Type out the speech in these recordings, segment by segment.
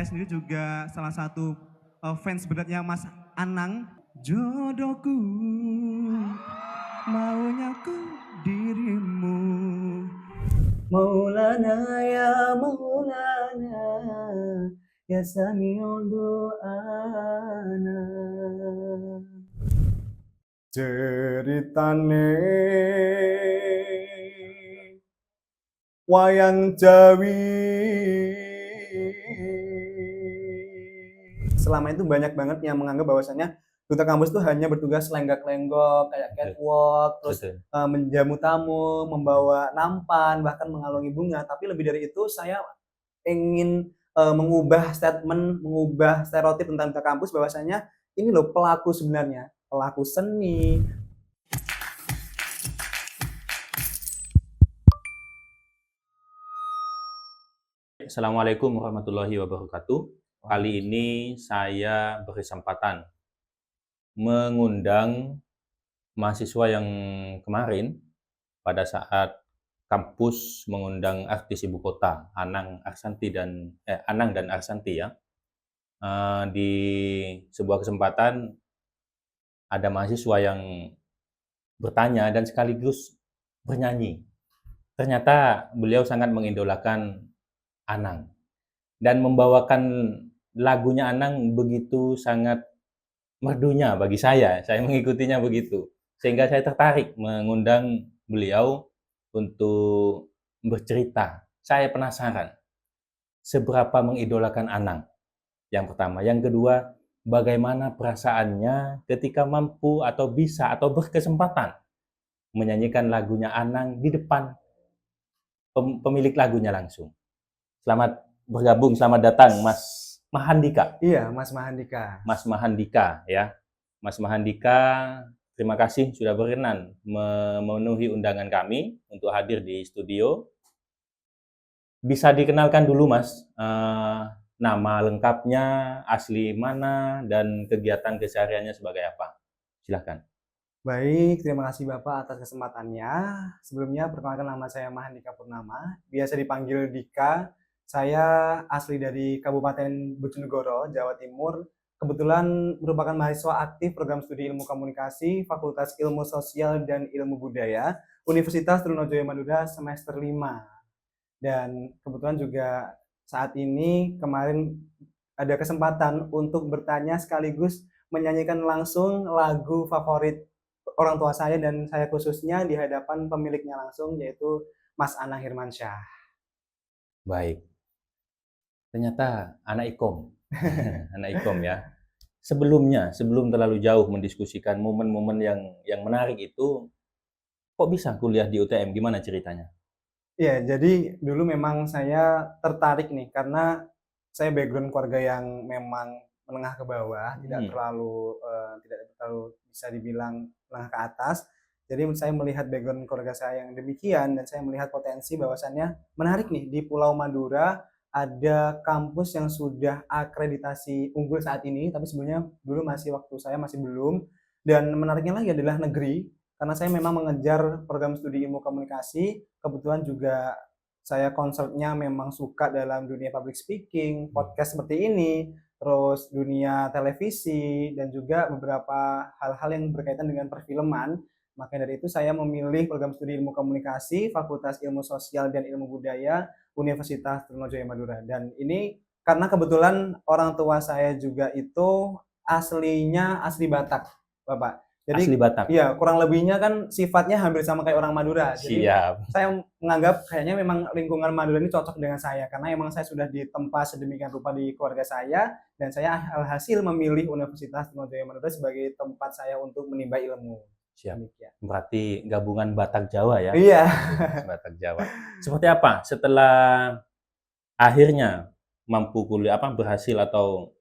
saya sendiri juga salah satu fans beratnya Mas Anang. Jodohku, maunya ku dirimu. Maulana ya Maulana, ya sami'ul du'ana. Ceritane wayang Jawi. Selama itu banyak banget yang menganggap bahwasannya duta kampus itu hanya bertugas lenggak-lenggok kayak catwalk, terus menjamu tamu, membawa nampan, bahkan mengalungi bunga. Tapi lebih dari itu saya ingin mengubah statement, mengubah stereotip tentang duta kampus bahwasanya ini loh pelaku sebenarnya, pelaku seni. Assalamualaikum warahmatullahi wabarakatuh. Kali ini saya berkesempatan mengundang mahasiswa yang kemarin pada saat kampus mengundang artis ibu kota, Anang dan Arsanti ya. Di sebuah kesempatan ada mahasiswa yang bertanya dan sekaligus bernyanyi. Ternyata beliau sangat mengidolakan Anang dan membawakan lagunya Anang begitu sangat merdunya bagi saya mengikutinya begitu. Sehingga saya tertarik mengundang beliau untuk bercerita. Saya penasaran seberapa mengidolakan Anang, yang pertama. Yang kedua, bagaimana perasaannya ketika mampu atau bisa atau berkesempatan menyanyikan lagunya Anang di depan pemilik lagunya langsung. Selamat bergabung, selamat datang Mas Mahandika. Iya, Mas Mahandika. Mas Mahandika ya. Mas Mahandika, terima kasih sudah berkenan memenuhi undangan kami untuk hadir di studio. Bisa dikenalkan dulu Mas, nama lengkapnya, asli mana, dan kegiatan kesehariannya sebagai apa? Silahkan. Baik, terima kasih Bapak atas kesempatannya. Sebelumnya perkenalkan nama saya Mahandika Purnama, biasa dipanggil Dika. Saya asli dari Kabupaten Bojonegoro, Jawa Timur. Kebetulan merupakan mahasiswa aktif program studi Ilmu Komunikasi, Fakultas Ilmu Sosial dan Ilmu Budaya, Universitas Trunojoyo Madura semester 5. Dan kebetulan juga saat ini kemarin ada kesempatan untuk bertanya sekaligus menyanyikan langsung lagu favorit orang tua saya dan saya khususnya di hadapan pemiliknya langsung, yaitu Mas Anang Hirmansyah. Baik. Ternyata anak Ikom. Anak Ikom ya. Sebelum terlalu jauh mendiskusikan momen-momen yang menarik itu, kok bisa kuliah di UTM? Gimana ceritanya? Ya, jadi dulu memang saya tertarik nih karena saya background keluarga yang memang menengah ke bawah, tidak terlalu bisa dibilang menengah ke atas. Jadi saya melihat background keluarga saya yang demikian dan saya melihat potensi bahwasannya menarik nih di Pulau Madura ada kampus yang sudah akreditasi unggul saat ini, tapi sebelumnya dulu waktu saya masih belum. Dan menariknya lagi adalah negeri, karena saya memang mengejar program studi ilmu komunikasi. Kebetulan juga saya concernnya memang suka dalam dunia public speaking, podcast seperti ini, terus dunia televisi, dan juga beberapa hal-hal yang berkaitan dengan perfilman. Maka dari itu saya memilih program studi ilmu komunikasi, Fakultas Ilmu Sosial dan Ilmu Budaya, Universitas Trunojoyo Madura. Dan ini karena kebetulan orang tua saya juga itu aslinya asli Batak, Bapak. Jadi Asli Batak. iya, kurang lebihnya kan sifatnya hampir sama kayak orang Madura. Jadi Siap. saya menganggap kayaknya memang lingkungan Madura ini cocok dengan saya karena emang saya sudah ditempa sedemikian rupa di keluarga saya dan saya alhasil memilih Universitas Trunojoyo Madura sebagai tempat saya untuk menimba ilmu. Siap. Demikian. Berarti gabungan Batak Jawa ya? Iya. Batak Jawa. Seperti apa setelah akhirnya mampu kuliah, berhasil atau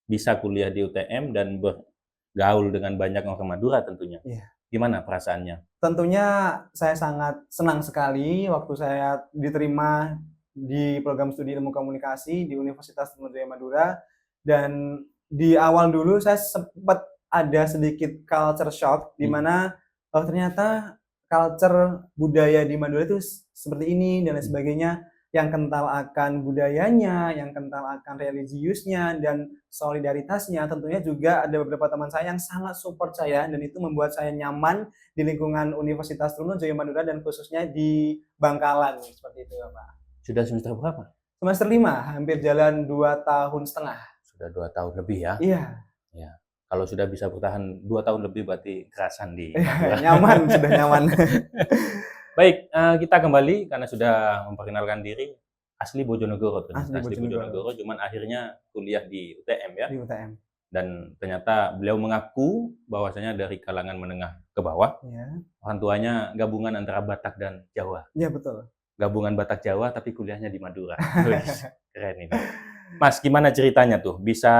bisa kuliah di UTM dan bergaul dengan banyak orang Madura tentunya? Iya. Gimana perasaannya? Tentunya saya sangat senang sekali waktu saya diterima di program studi ilmu komunikasi di Universitas Trunojoyo Madura, dan di awal dulu saya sempat ada sedikit culture shock di mana ternyata culture budaya di Madura itu seperti ini dan lain sebagainya. yang kental akan budayanya, yang kental akan religiusnya dan solidaritasnya. Tentunya juga ada beberapa teman saya yang sangat support saya dan itu membuat saya nyaman di lingkungan Universitas Trunojoyo Madura dan khususnya di Bangkalan, seperti itu ya Pak. Sudah semester berapa? Semester 5, hampir jalan 2 tahun setengah. Sudah 2 tahun lebih ya? Iya. Ya. Kalau sudah bisa bertahan 2 tahun lebih berarti kerasan di Nyaman, sudah nyaman. Baik, kita kembali karena sudah memperkenalkan diri. Asli Bojonegoro ternyata, Asli Bojonegoro. cuman akhirnya kuliah di UTM ya. Di UTM. Dan ternyata beliau mengaku bahwasanya dari kalangan menengah ke bawah. Ya. Orang tuanya gabungan antara Batak dan Jawa. Iya betul. Gabungan Batak Jawa tapi kuliahnya di Madura. Keren ini. Mas, gimana ceritanya tuh bisa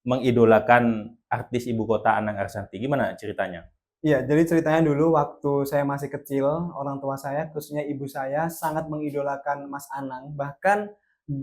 mengidolakan artis ibu kota Anang Arshanty? Gimana ceritanya? Iya, jadi ceritanya dulu waktu saya masih kecil, orang tua saya, khususnya ibu saya, sangat mengidolakan Mas Anang. Bahkan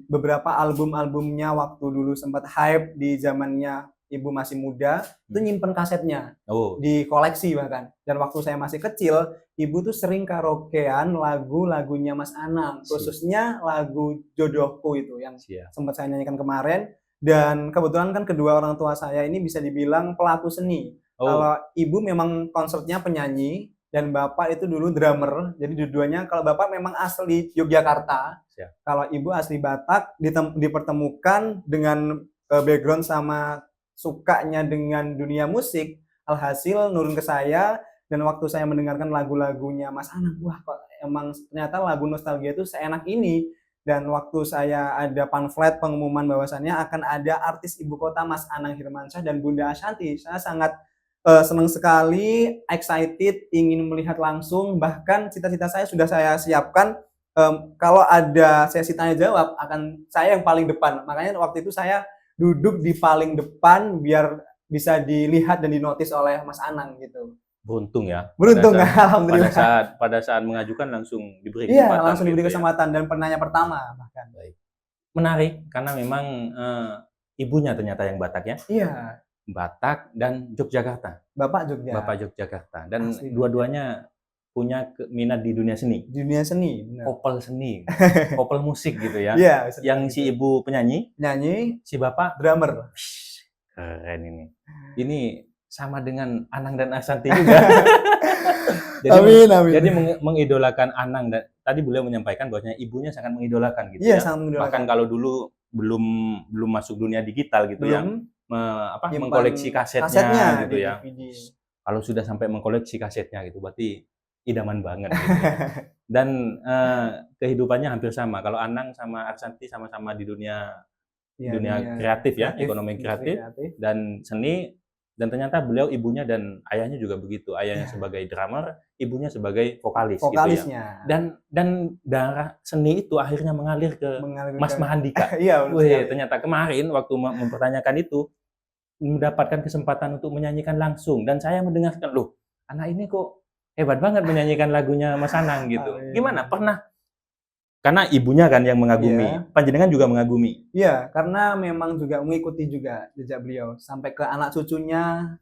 beberapa album-albumnya waktu dulu sempat hype di zamannya ibu masih muda, itu nyimpen kasetnya, dikoleksi bahkan. Dan waktu saya masih kecil, ibu tuh sering karaokean lagu-lagunya Mas Anang, khususnya lagu Jodohku itu yang sempat saya nyanyikan kemarin. Dan kebetulan kan kedua orang tua saya ini bisa dibilang pelaku seni. Kalau ibu memang konsernya penyanyi dan bapak itu dulu drummer. Jadi dua-duanya, kalau bapak memang asli Yogyakarta, kalau ibu asli Batak, dipertemukan dengan background sama sukanya dengan dunia musik. Alhasil nurun ke saya, dan waktu saya mendengarkan lagu-lagunya Mas Anang, wah kok emang ternyata lagu nostalgia itu seenak ini. Dan waktu saya ada pamflet pengumuman bahwasannya akan ada artis ibu kota Mas Anang Hirmansyah dan Bunda Arshanty, saya sangat senang sekali, excited, ingin melihat langsung. Bahkan cita-cita saya sudah saya siapkan, kalau ada sesi tanya jawab akan saya yang paling depan. Makanya waktu itu saya duduk di paling depan biar bisa dilihat dan dinotis oleh Mas Anang gitu. Beruntung ya. Beruntung, alhamdulillah. Pada saat mengajukan langsung diberi kesempatan. Iya, langsung diberi kesempatan dan penanya pertama bahkan. Baik. Menarik karena memang ibunya ternyata yang Batak ya. Iya. Batak dan Yogyakarta. Bapak Yogyakarta. Dan dua-duanya punya minat di dunia seni. Dunia seni, benar. Kopel seni, kopel musik gitu ya. Iya. Yang si ibu penyanyi, si bapak drummer. Keren ini. Ini sama dengan Anang dan Arshanty juga. Jadi mengidolakan Anang, dan tadi beliau menyampaikan bahwasanya ibunya sangat mengidolakan gitu ya. Sangat mengidolakan. Bahkan kalau dulu belum masuk dunia digital gitu ya. Mengkoleksi kasetnya gitu ya. DVD. Kalau sudah sampai mengkoleksi kasetnya gitu, berarti idaman banget gitu. Dan kehidupannya hampir sama. Kalau Anang sama Arshanty sama-sama di dunia kreatif ya, ekonomi kreatif dan seni. Dan ternyata beliau ibunya dan ayahnya juga begitu. Ayahnya sebagai drummer, ibunya sebagai vokalis gitu ya. Dan darah seni itu akhirnya mengalir ke Mas Mahandika. Iya, ternyata kemarin waktu mempertanyakan itu mendapatkan kesempatan untuk menyanyikan langsung, dan saya mendengarkan, loh, anak ini kok hebat banget menyanyikan lagunya Mas Anang gitu. Gimana? Pernah? Karena ibunya kan yang mengagumi, panjenengan juga mengagumi. Iya, karena memang juga mengikuti juga jejak beliau sampai ke anak cucunya.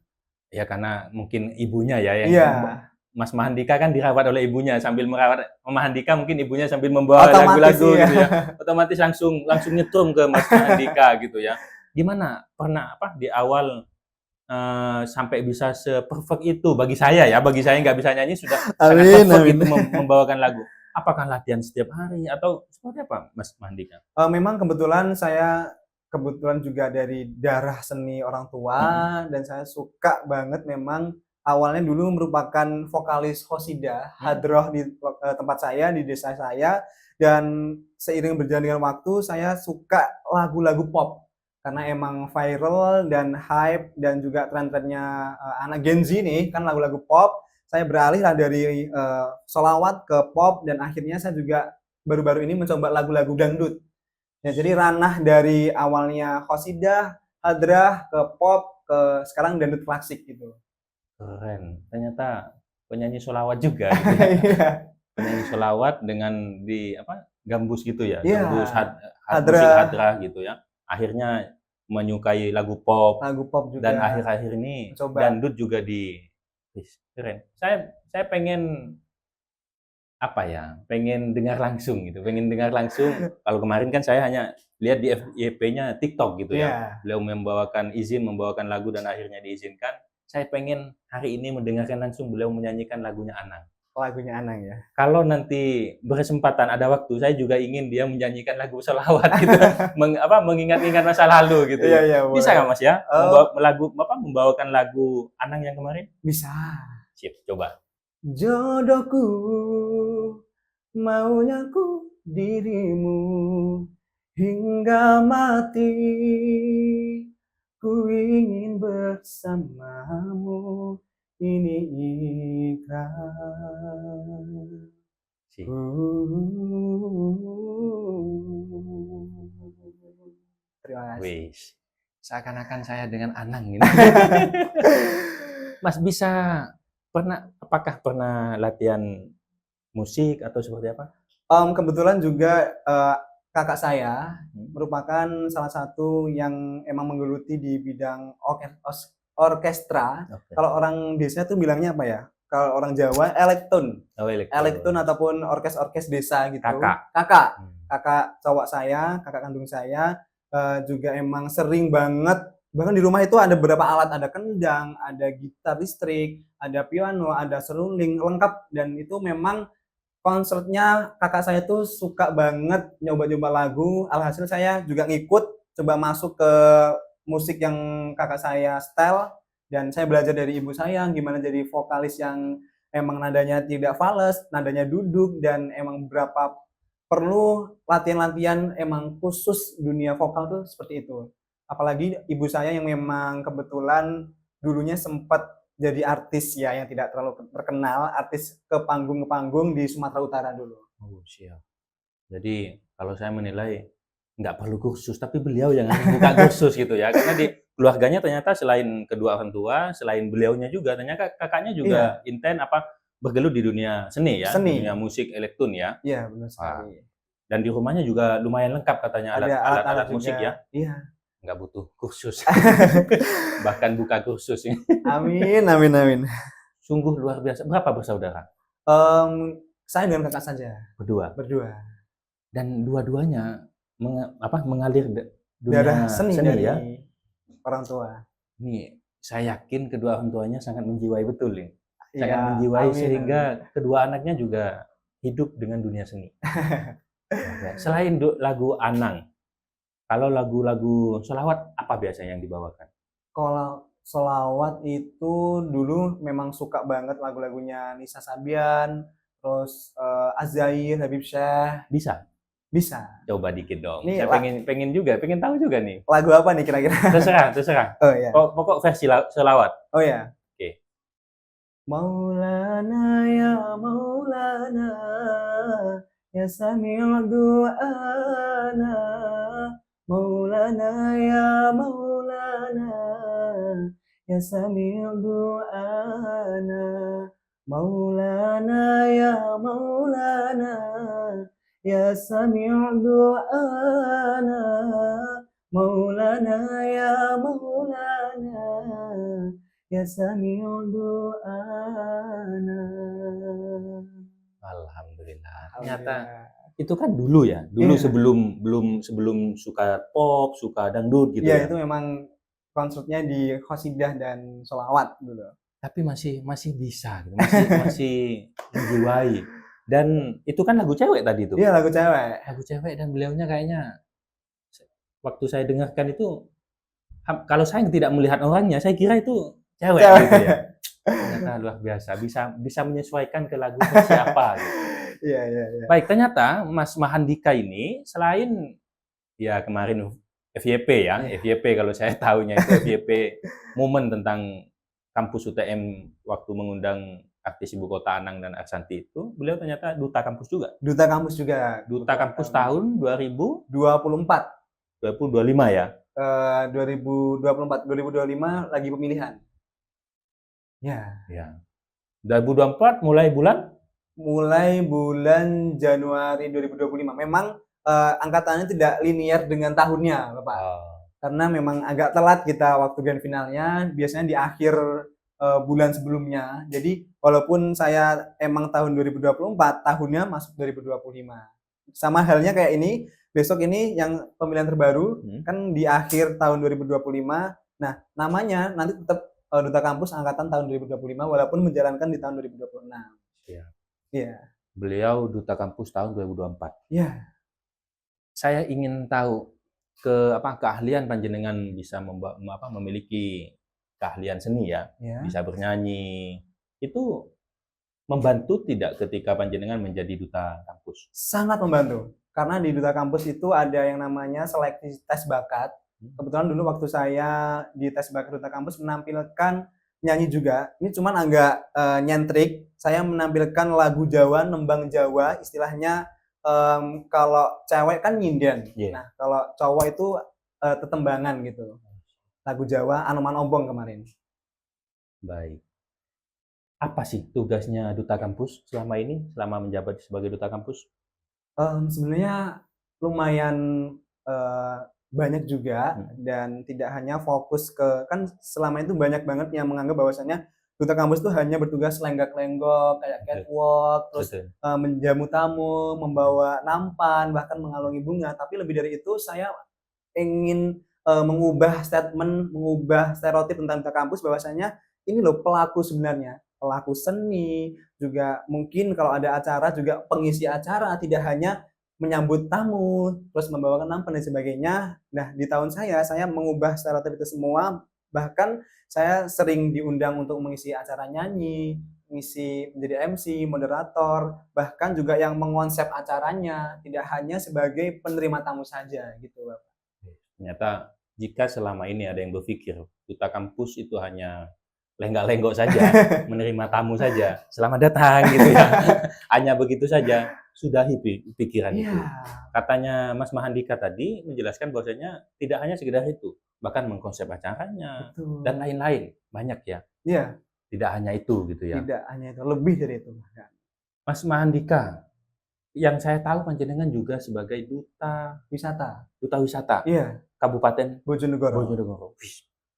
Ya karena mungkin ibunya ya yang Mas Mahandika kan dirawat oleh ibunya, sambil merawat Mahandika mungkin ibunya sambil membawa lagu-lagu gitu ya. Otomatis langsung nyetrum ke Mas Mahandika gitu ya. Gimana? Pernah di awal sampai bisa se-perfect itu bagi saya nggak bisa nyanyi sudah sangat perfect itu membawakan lagu. Apakah latihan setiap hari atau seperti apa, Mas Mahandika? Memang kebetulan saya juga dari darah seni orang tua, dan saya suka banget memang awalnya dulu merupakan vokalis qasidah hadroh di tempat saya, di desa saya, dan seiring berjalan dengan waktu saya suka lagu-lagu pop karena emang viral dan hype dan juga tren-trennya anak Gen Z nih kan lagu-lagu pop. Saya beralih lah dari sholawat ke pop, dan akhirnya saya juga baru-baru ini mencoba lagu-lagu dangdut. Ya, jadi ranah dari awalnya qasidah, hadrah, ke pop, ke sekarang dangdut klasik gitu. Keren. Ternyata penyanyi sholawat juga gitu ya. Penyanyi sholawat dengan gambus gitu ya. Gambus hadrah gitu ya. Akhirnya menyukai lagu pop juga. Dan akhir-akhir ini dangdut juga keren. Saya pengen apa ya, pengen dengar langsung gitu, pengen dengar langsung. Kalau kemarin kan saya hanya lihat di FYP-nya TikTok gitu ya. Iya, Beliau izin membawakan lagu dan akhirnya diizinkan. Saya pengen hari ini mendengarkan langsung beliau menyanyikan lagunya Anang. lagunya Anang ya. Kalau nanti berkesempatan ada waktu, saya juga ingin dia menyanyikan lagu sholawat gitu, mengingat-ingat masa lalu gitu. Iya, iya, Bisa nggak boleh. Mas ya, Oh, membawakan lagu Anang yang kemarin? bisa. Sip, coba. Jodohku, maunya ku dirimu hingga mati. Ku ingin bersamamu, ini ikrar. Sip. Terima kasih. Wis, seakan-akan saya dengan Anang ini. Mas apakah pernah latihan musik atau seperti apa? Kebetulan juga kakak saya Hmm. merupakan salah satu yang emang menggeluti di bidang orkestra. Oke. Kalau orang desa tuh bilangnya apa ya? Kalau orang Jawa elektron, Oh, elektron ataupun orkes desa gitu. Kakak. Kakak, Hmm. kakak cowok saya, kakak kandung saya juga emang sering banget. Bahkan di rumah itu ada beberapa alat, ada kendang, ada gitar listrik, ada piano, ada seruling, lengkap. Dan itu memang konsernya kakak saya tuh suka banget nyoba-nyoba lagu, alhasil saya juga ngikut, coba masuk ke musik yang kakak saya setel, dan saya belajar dari ibu saya gimana jadi vokalis yang emang nadanya tidak fales, nadanya duduk, dan emang berapa perlu latihan-latihan emang khusus dunia vokal tuh seperti itu. Apalagi ibu saya yang memang kebetulan dulunya sempat jadi artis ya yang tidak terlalu terkenal, artis ke panggung di Sumatera Utara dulu. Oh, siap. Jadi kalau saya menilai nggak perlu kursus, tapi beliau yang harus buka kursus gitu ya. Karena di keluarganya ternyata selain kedua orang tua, selain beliaunya juga, ternyata kakaknya juga Iya, bergelut di dunia seni ya, di dunia seni. musik elektron ya. Iya, benar Wah, sekali. dan di rumahnya juga lumayan lengkap katanya Ada alat-alat alat-alat musik juga. ya. Iya. Nggak butuh kursus. Bahkan buka kursus ini. Amin, amin, amin. Sungguh luar biasa. Berapa bersaudara? Saya dengan kakak saja, Berdua. berdua. Dan dua-duanya mengalir Darah dunia seni seni ya. dari orang tua. Ini saya yakin kedua orang tuanya sangat menjiwai betul nih. Sangat Iya, menjiwai amin, sehingga amin. kedua anaknya juga hidup dengan dunia seni. Oke. Selain lagu Anang, kalau lagu-lagu sholawat apa biasanya yang dibawakan? Kalau sholawat itu dulu memang suka banget lagu-lagunya Nisa Sabian, terus Azair, Habib Syah, Bisa? bisa. Coba dikit dong. Ini Saya pengen tahu juga nih. lagu apa nih kira-kira? Terserah. Oh ya, Pokok versi sholawat. oh ya. Oke. Maulana ya Maulana, ya Sami'u du'ana. Maulana ya Maulana, ya Sami'u du'ana. Maulana ya Maulana, ya Sami'u du'ana. Maulana ya Maulana, ya Sami'u du'ana. Alhamdulillah. Ternyata Alhamdulillah. itu kan dulu ya. Dulu Iya, sebelum suka pop, suka dangdut gitu iya ya. itu memang konsernya di qasidah dan sholawat dulu. Tapi masih bisa gitu. Masih menjiwai. Dan itu kan lagu cewek tadi tuh. Iya lagu cewek. Lagu cewek dan beliaunya kayaknya waktu saya dengarkan itu kalau saya tidak melihat orangnya, saya kira itu cewek gitu ya. Cewek. Ternyata luar biasa, bisa menyesuaikan ke lagu versi apa gitu. Iya, iya, iya. Baik, ternyata Mas Mahandika ini selain ya kemarin FYP ya, Iya. FYP kalau saya tahunya itu FYP momen tentang kampus UTM waktu mengundang artis ibu kota Anang dan Aksanti itu, beliau ternyata duta kampus juga. Duta kampus juga. Duta kampus tahun 24. 2025 ya. 2025 lagi pemilihan. Ya. Ya. 2024 Mulai bulan Januari 2025. Memang angkatannya tidak linear dengan tahunnya, Bapak. Karena memang agak telat kita waktu grand finalnya, biasanya di akhir bulan sebelumnya. Jadi Walaupun saya emang tahun 2024, tahunnya masuk 2025. Sama halnya kayak ini, besok ini yang pemilihan terbaru, kan di akhir tahun 2025. Nah, namanya nanti tetap Duta Kampus Angkatan tahun 2025 walaupun menjalankan di tahun 2026. Iya. Iya. Beliau Duta Kampus tahun 2024. Iya. Saya ingin tahu keahlian panjenengan bisa memiliki keahlian seni ya, bisa bernyanyi. Itu membantu tidak ketika panjenengan menjadi duta kampus? Sangat membantu. Karena di duta kampus itu ada yang namanya seleksi tes bakat. Kebetulan dulu waktu saya di tes bakat duta kampus menampilkan nyanyi juga. Ini cuman agak nyentrik. Saya menampilkan lagu Jawa, nembang Jawa, istilahnya kalau cewek kan nyinden. Nah, kalau cowok itu tetembangan gitu. Lagu Jawa, Anoman Ombong kemarin. Baik. Apa sih tugasnya duta kampus selama ini, selama menjabat sebagai duta kampus? Sebenarnya lumayan banyak juga dan tidak hanya fokus ke, kan selama itu banyak banget yang menganggap bahwasannya duta kampus itu hanya bertugas lenggak-lenggok kayak catwalk, terus menjamu tamu, membawa nampan, bahkan mengalungi bunga. Tapi lebih dari itu saya ingin mengubah statement, mengubah stereotip tentang duta kampus bahwasanya ini loh pelaku sebenarnya. Pelaku seni, juga mungkin kalau ada acara juga pengisi acara, tidak hanya menyambut tamu, terus membawakan nampan dan sebagainya. Nah, di tahun saya mengubah stereotip itu semua, bahkan saya sering diundang untuk mengisi acara nyanyi, mengisi menjadi MC, moderator, bahkan juga yang mengonsep acaranya, tidak hanya sebagai penerima tamu saja gitu, Bapak. Ternyata jika selama ini ada yang berpikir duta kampus itu hanya lenggak-lenggok saja, menerima tamu saja, selamat datang gitu ya. Hanya begitu saja, sudahi pikiran itu. Katanya Mas Mahandika tadi menjelaskan bahwasanya tidak hanya sekedar itu, bahkan mengkonsep acaranya dan lain-lain, banyak ya. Iya. Tidak hanya itu gitu ya. Tidak hanya itu, lebih dari itu. Mas Mahandika, yang saya tahu panjenengan juga sebagai duta wisata. Duta wisata. Iya. Kabupaten Bojonegoro.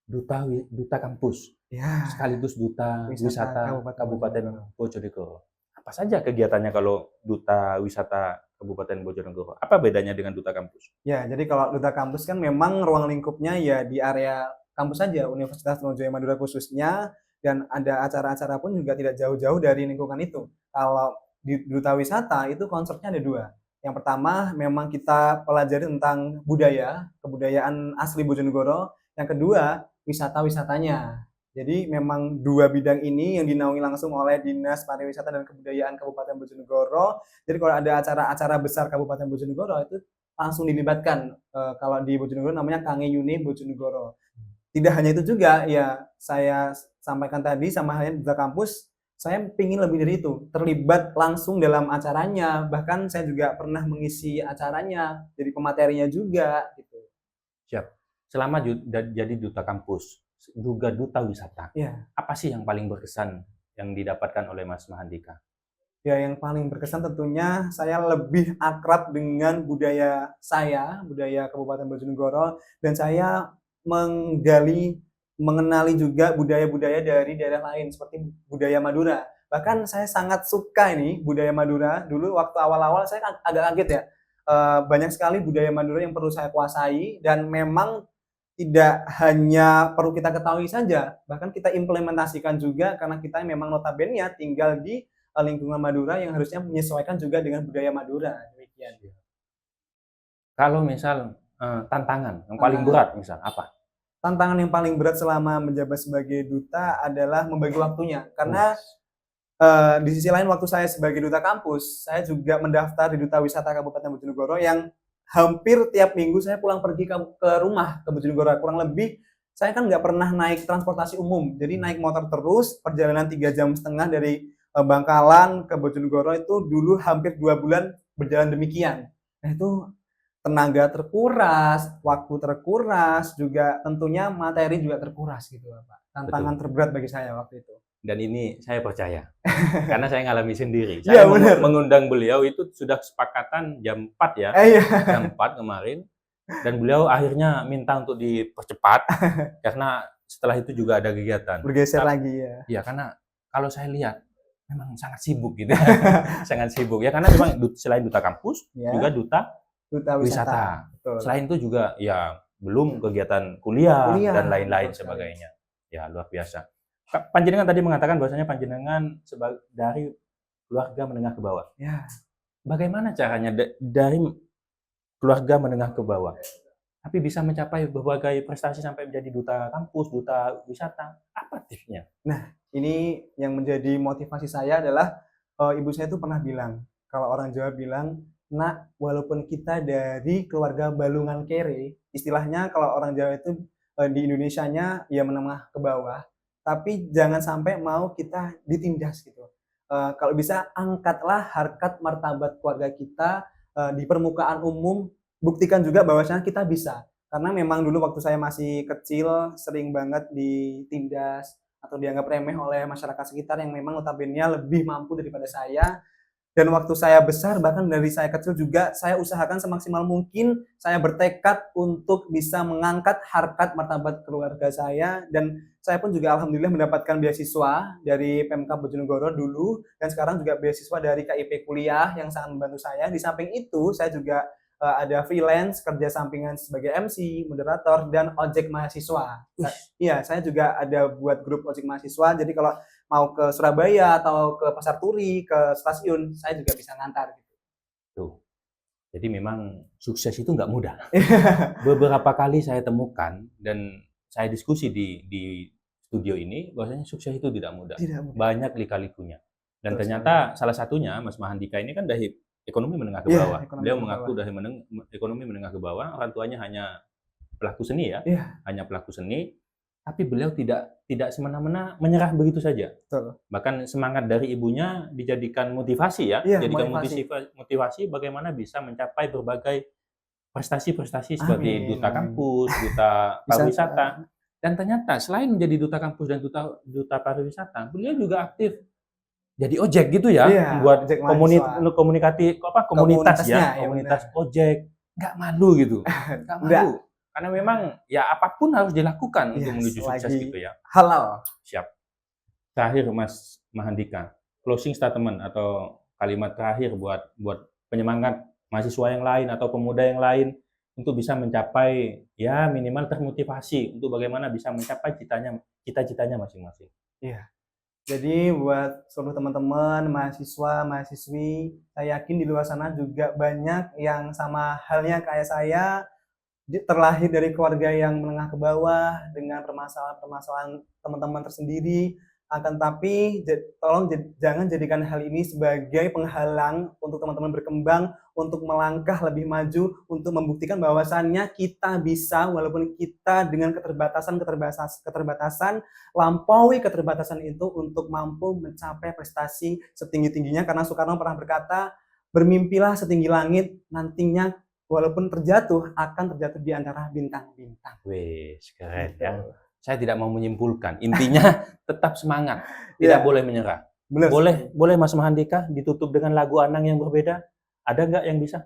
Duta kampus. Ya. Sekaligus duta wisata Kabupaten Bojonegoro. Apa saja kegiatannya kalau duta wisata Kabupaten Bojonegoro? Apa bedanya dengan duta kampus? Ya, jadi kalau duta kampus kan memang ruang lingkupnya ya di area kampus saja, Universitas Trunojoyo Madura khususnya, dan ada acara-acara pun juga tidak jauh-jauh dari lingkungan itu. Kalau di duta wisata itu konsepnya ada dua. Yang pertama memang kita pelajari tentang budaya, kebudayaan asli Bojonegoro. Yang kedua, wisata-wisatanya. Jadi memang dua bidang ini yang dinaungi langsung oleh Dinas Pariwisata dan Kebudayaan Kabupaten Bojonegoro. Jadi kalau ada acara-acara besar Kabupaten Bojonegoro itu langsung dilibatkan. Kalau di Bojonegoro namanya Kangeyune Bojonegoro. Tidak hanya itu juga, ya saya sampaikan tadi sama halnya duta kampus, saya ingin lebih dari itu, terlibat langsung dalam acaranya. Bahkan saya juga pernah mengisi acaranya, jadi pematerinya juga gitu. Siap. Selama jadi duta kampus, juga duta wisata. Ya. Apa sih yang paling berkesan yang didapatkan oleh Mas Mahandika? Ya, yang paling berkesan tentunya saya lebih akrab dengan budaya saya, budaya Kabupaten Bojonegoro, dan saya mengenali juga budaya-budaya dari daerah lain seperti budaya Madura. Bahkan saya sangat suka ini budaya Madura. Dulu waktu awal-awal saya agak kaget ya. Banyak sekali budaya Madura yang perlu saya kuasai dan memang tidak hanya perlu kita ketahui saja, bahkan kita implementasikan juga karena kita memang notabene tinggal di lingkungan Madura yang harusnya menyesuaikan juga dengan budaya Madura. Demikian. Kalau misal tantangan yang paling berat misal apa? Tantangan yang paling berat selama menjabat sebagai duta adalah membagi waktunya. Karena di sisi lain waktu saya sebagai duta kampus, saya juga mendaftar di Duta Wisata Kabupaten Bojonegoro yang hampir tiap minggu saya pulang pergi ke rumah ke Bojonegoro. Kurang lebih saya kan nggak pernah naik transportasi umum, jadi naik motor terus, perjalanan 3,5 jam dari Bangkalan ke Bojonegoro itu dulu hampir 2 bulan berjalan demikian. Nah itu tenaga terkuras, waktu terkuras, juga tentunya materi juga terkuras gitu Pak. Tantangan terberat bagi saya waktu itu. Dan ini saya percaya, karena saya ngalami sendiri. Saya mengundang beliau itu sudah kesepakatan jam 4 ya, jam 4 kemarin. Dan beliau akhirnya minta untuk dipercepat, karena setelah itu juga ada kegiatan. Bergeser lagi ya. Iya, karena kalau saya lihat, memang sangat sibuk gitu. Sangat sibuk ya, karena memang selain duta kampus, Ya, juga duta duta wisata. Betul. Selain itu juga ya belum kegiatan kuliah dan lain-lain betul sekali. sebagainya. Ya, luar biasa. Panjenengan tadi mengatakan bahwasanya panjenengan dari keluarga menengah ke bawah. Ya, Bagaimana caranya dari keluarga menengah ke bawah, tapi bisa mencapai berbagai prestasi sampai menjadi duta kampus, duta wisata? Apa tipsnya? Nah, ini yang menjadi motivasi saya adalah ibu saya itu pernah bilang, kalau orang Jawa bilang, "Nak, walaupun kita dari keluarga balungan kere," istilahnya kalau orang Jawa itu di Indonesianya ya menengah ke bawah, tapi jangan sampai mau kita ditindas gitu. Kalau bisa angkatlah harkat martabat keluarga kita di permukaan umum, buktikan juga bahwasanya kita bisa. Karena memang dulu waktu saya masih kecil sering banget ditindas atau dianggap remeh oleh masyarakat sekitar yang memang notabene lebih mampu daripada saya. Dan waktu saya besar, bahkan dari saya kecil juga, saya usahakan semaksimal mungkin, saya bertekad untuk bisa mengangkat harkat martabat keluarga saya, dan saya pun juga alhamdulillah mendapatkan beasiswa dari Pemkab Bojonegoro dulu, dan sekarang juga beasiswa dari KIP Kuliah yang sangat membantu saya. Di samping itu, saya juga ada freelance, kerja sampingan sebagai MC, moderator, dan ojek mahasiswa. Iya, saya juga ada buat grup ojek mahasiswa, jadi kalau mau ke Surabaya atau ke Pasar Turi, ke stasiun, saya juga bisa ngantar gitu. Tuh. Jadi memang sukses itu nggak mudah. Beberapa kali saya temukan dan saya diskusi di studio ini, bahwasanya sukses itu tidak mudah. Tidak mudah. Banyak lika-likunya. Dan Betul ternyata sekali. salah satunya Mas Mahandika ini kan dari ekonomi menengah ke Iya, bawah. ekonomi Beliau ke mengaku bawah. dari ekonomi menengah ke bawah, orang tuanya hanya pelaku seni ya, Iya, hanya pelaku seni, tapi beliau tidak semena-mena menyerah begitu saja. betul. Bahkan semangat dari ibunya dijadikan motivasi ya, Iya, jadikan motivasi. motivasi bagaimana bisa mencapai berbagai prestasi-prestasi seperti Amin, duta amin. kampus, duta pariwisata. Wisata. Dan ternyata selain menjadi duta kampus dan duta pariwisata, beliau juga aktif jadi ojek gitu ya, Iya, membuat ojek mahasiswa. komunitas Komunitasnya, ya, ya benar. komunitas ojek. Nggak malu gitu, nggak Enggak. malu. Karena memang ya apapun harus dilakukan untuk Iya, menuju sukses gitu selagi ya. halal. Siap. Terakhir Mas Mahandika, closing statement atau kalimat terakhir buat buat penyemangat mahasiswa yang lain atau pemuda yang lain untuk bisa mencapai ya minimal termotivasi untuk bagaimana bisa mencapai cita-citanya masing-masing. Iya. Jadi buat seluruh teman-teman, mahasiswa, mahasiswi, saya yakin di luar sana juga banyak yang sama halnya kayak saya, terlahir dari keluarga yang menengah ke bawah dengan permasalahan-permasalahan teman-teman tersendiri. Akan tapi tolong jangan jadikan hal ini sebagai penghalang untuk teman-teman berkembang, untuk melangkah lebih maju, untuk membuktikan bahwasannya kita bisa walaupun kita dengan keterbatasan, lampaui keterbatasan itu untuk mampu mencapai prestasi setinggi-tingginya, karena Soekarno pernah berkata, "Bermimpilah setinggi langit, nantinya walaupun terjatuh, akan terjatuh di antara bintang-bintang." Wih, keren Gitu. ya. Saya tidak mau menyimpulkan. Intinya tetap semangat, tidak Iya, boleh menyerah. benar sekali. Boleh Mas Mahandika ditutup dengan lagu Anang yang berbeda? Ada nggak yang bisa?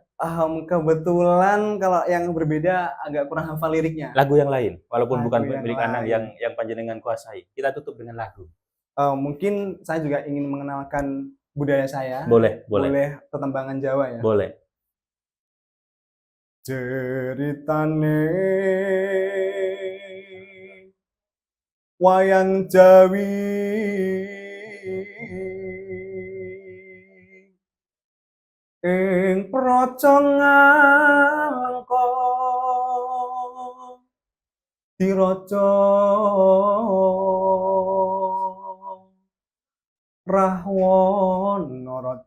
Kebetulan kalau yang berbeda agak kurang hafal liriknya. Lagu yang lain, walaupun Lagu bukan yang milik Anang lain. yang panjenengan kuasai. Kita tutup dengan lagu. Mungkin saya juga ingin mengenalkan budaya saya. Boleh, boleh, Boleh tetembangan Jawa ya. boleh. Ceritane wayang Jawi ing praja Ngalengka diraja Rahwana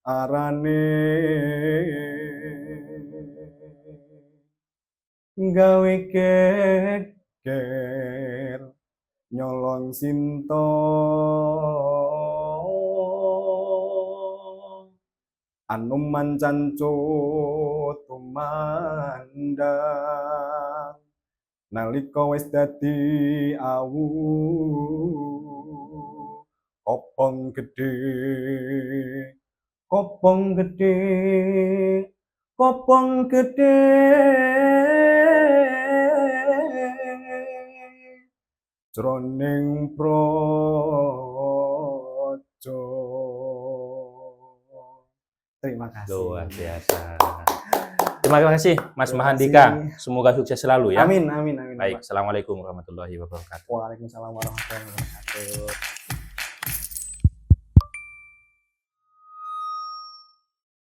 arane gawe geger nyolong Sinta Anoman cancut tumandang nalika wis dadi awu kopong gedhe kopong gedhe kopong gedhe jroning praja Terima kasih. Luar biasa. Terima kasih Mas Terima Mahandika. kasih. Semoga sukses selalu ya. Amin, amin, amin. Baik, Bapak. Assalamualaikum warahmatullahi wabarakatuh. Waalaikumsalam warahmatullahi wabarakatuh.